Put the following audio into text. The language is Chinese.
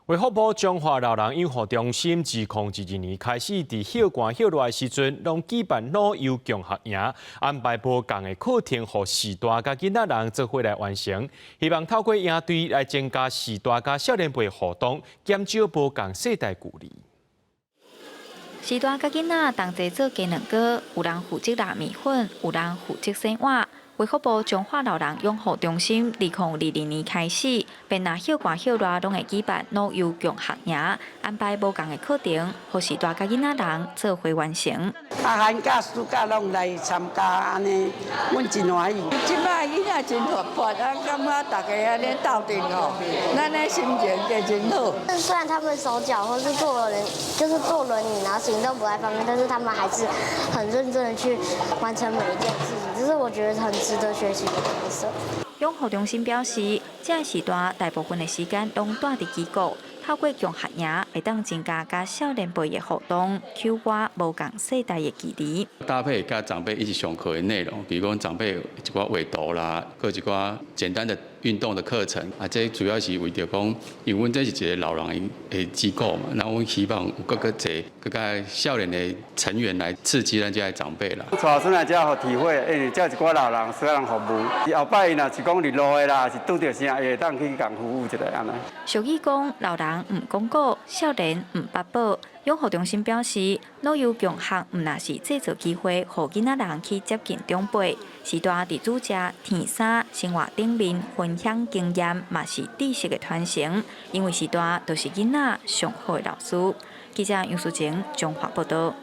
卫福部中华老人养护中心自2012年开始，伫休寒休热的时阵，拢举办老幼共学营，安排无同的课程，予时大甲囡仔人做伙来完成。希望透过营队来增加时大甲少年辈互动，减少无同世代距离。时大甲囡仔同齐做鸡卵糕，有人负责拉米粉，有人负责洗碗。卫福部中华老人养护中心2022年开始，便拿休寒休热拢会举办老幼共学营，安排无同的课程，予时大甲囡仔人做伙完成。寒假、暑假拢来参加，安尼，阮真欢喜。即摆囡仔真活泼，感觉大家安尼斗阵吼，咱的心情也真好。虽然他们手脚或是坐轮椅，然后行动不太方便，但是他们还是很认真的去完成每一件事情，这是我觉得很值得学习的特色。养护中心表示，这时段大部分的时间拢待伫机构，透过共学营会当增加甲少年辈的互动，抽拔无共世代的距离。搭配甲长辈一起上课的内容，比如讲长辈一寡画图啦，或一寡简单的运动的课程啊，这主要是为着讲，因为阮这是一个老人的机构嘛，然后阮希望有更侪更加少年的成员来刺激咱这些长辈啦。带孙来这好体会，这一寡老人需要人服务。后摆若是讲伫路的啦，是拄着啥，会当去共服务一下安尼。俗语讲，老人唔讲古，少年唔八宝。养护中心表示，老幼共学唔那是制造机会，互囡仔人去接近长辈，时大伫煮食、添衫、生活顶面分享经验，嘛是知识的传承。因为时大都是囡仔上好的老师。记者杨淑晴，中华报道。